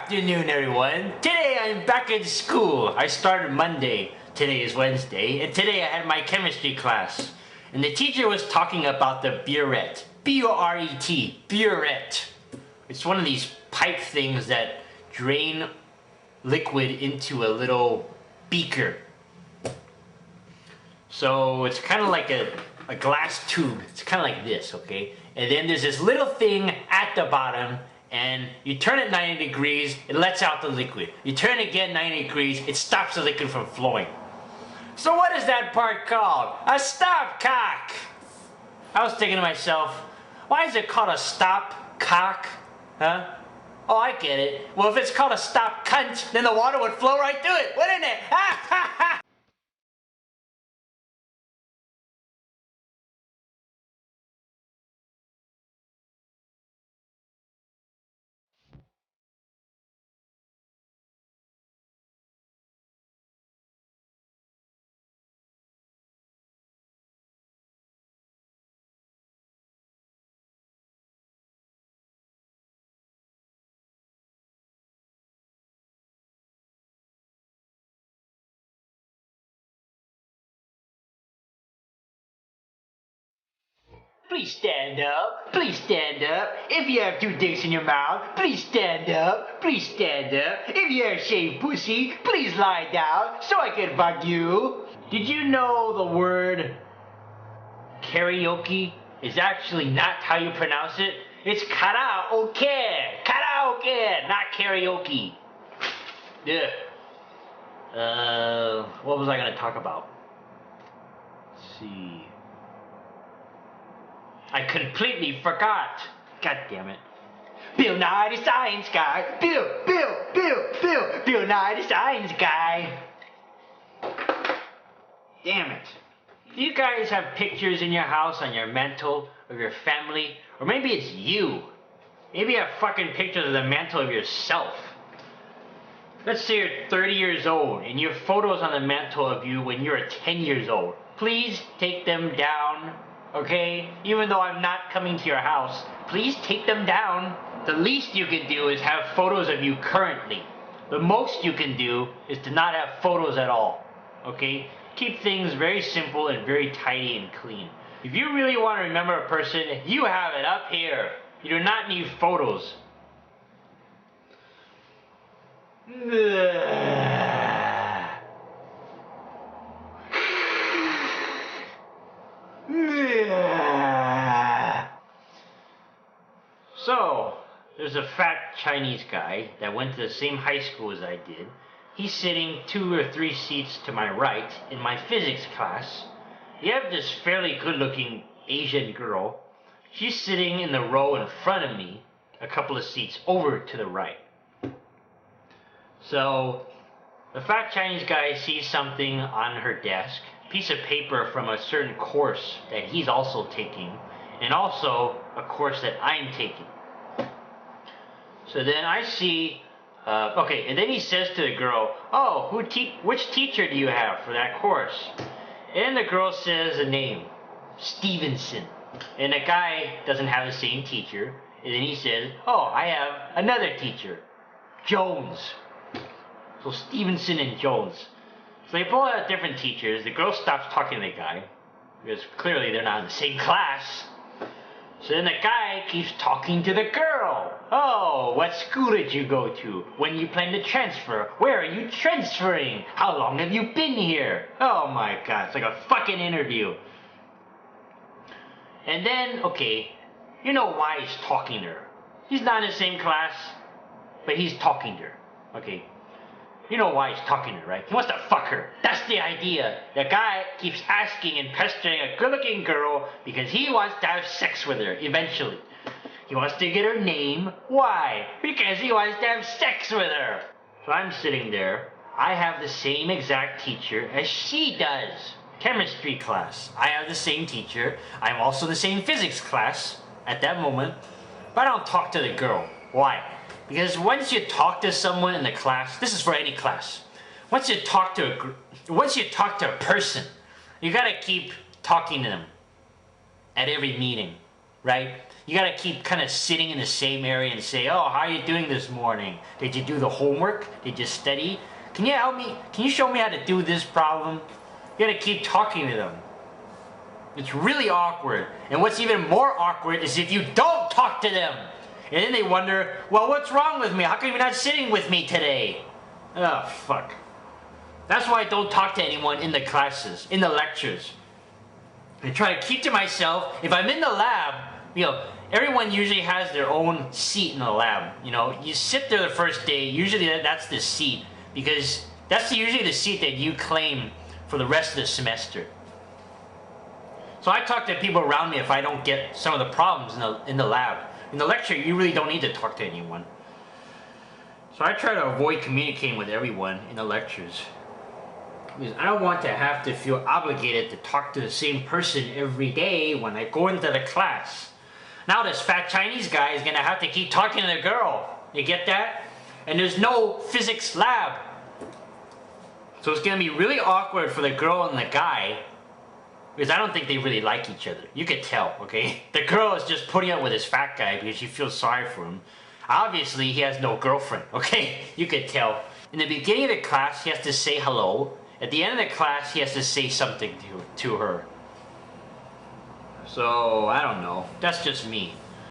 afternoon, everyone. Today I'm back in school. I started Monday. Today is Wednesday, and today I had my chemistry class. And the teacher was talking about the burette. B-U-R-E-T, burette. It's one of these pipe things that drain liquid into a little beaker. So it's kind of like a glass tube. It's kind of like this, okay? And then there's this little thing at the bottom, and you turn it 90 degrees, it lets out the liquid. You turn it again 90 degrees, it stops the liquid from flowing. So what is that part called? A stopcock! I was thinking to myself, why is it called a stopcock? Huh? Oh, I get it. Well, if it's called a stop cunt, then the water would flow right through it, wouldn't it? Ha ha ha! Please stand up. Please stand up. If you have two dicks in your mouth, please stand up. Please stand up. If you have shaved pussy, please lie down so I can fuck you. Did you know the word karaoke is actually not how you pronounce it? It's karaoke. Karaoke, not karaoke. Yeah. What was I gonna talk about? Let's see. I completely forgot. God damn it. Bill Nye the Science Guy. Bill Nye the Science Guy. Damn it. Do you guys have pictures in your house on your mantle of your family? Or maybe it's you. Maybe you have fucking pictures of the mantle of yourself. Let's say you're 30 years old and you have photos on the mantle of you when you're 10 years old. Please take them down. Okay? Even though I'm not coming to your house, please take them down. The least you can do is have photos of you currently. The most you can do is to not have photos at all. Okay? Keep things very simple and very tidy and clean. If you really want to remember a person, you have it up here. You do not need photos. So, there's a fat Chinese guy that went to the same high school as I did. He's sitting 2 or 3 seats to my right in my physics class. You have this fairly good-looking Asian girl. She's sitting in the row in front of me, a couple of seats over to the right. So, the fat Chinese guy sees something on her desk, a piece of paper from a certain course that he's also taking, and also a course that I'm taking. So then I see, okay, and then he says to the girl, oh, which teacher do you have for that course? And the girl says a name, Stevenson. And the guy doesn't have the same teacher. And then he says, oh, I have another teacher, Jones. So Stevenson and Jones. So they both have different teachers. The girl stops talking to the guy, because clearly they're not in the same class. So then the guy keeps talking to the girl. Oh, what school did you go to? When you plan to transfer? Where are you transferring? How long have you been here? Oh my god, it's like a fucking interview. And then, okay, you know why he's talking to her. He's not in the same class, but he's talking to her. Okay. You know why he's talking to her, right? He wants to fuck her. That's the idea. The guy keeps asking and pestering a good-looking girl because he wants to have sex with her eventually. He wants to get her name. Why? Because he wants to have sex with her. So I'm sitting there. I have the same exact teacher as she does. Chemistry class. I have the same teacher. I'm also the same physics class at that moment. But I don't talk to the girl. Why? Because once you talk to someone in the class, this is for any class. Once you talk to a person, you gotta keep talking to them at every meeting, right? You gotta keep kind of sitting in the same area and say, oh, how are you doing this morning? Did you do the homework? Did you study? Can you help me? Can you show me how to do this problem? You gotta keep talking to them. It's really awkward. And what's even more awkward is if you don't talk to them. And then they wonder, well, what's wrong with me? How come you're not sitting with me today? Oh, fuck. That's why I don't talk to anyone in the classes, in the lectures. I try to keep to myself. If I'm in the lab, everyone usually has their own seat in the lab. You sit there the first day, usually that's the seat, because that's usually the seat that you claim for the rest of the semester. So I talk to people around me if I don't get some of the problems in the lab. In the lecture, you really don't need to talk to anyone. So I try to avoid communicating with everyone in the lectures. Because I don't want to have to feel obligated to talk to the same person every day when I go into the class. Now this fat Chinese guy is going to have to keep talking to the girl. You get that? And there's no physics lab. So it's going to be really awkward for the girl and the guy. Because I don't think they really like each other. You could tell, okay? The girl is just putting up with this fat guy because she feels sorry for him. Obviously, he has no girlfriend, okay? You could tell. In the beginning of the class, he has to say hello. At the end of the class, he has to say something to her. So, I don't know. That's just me.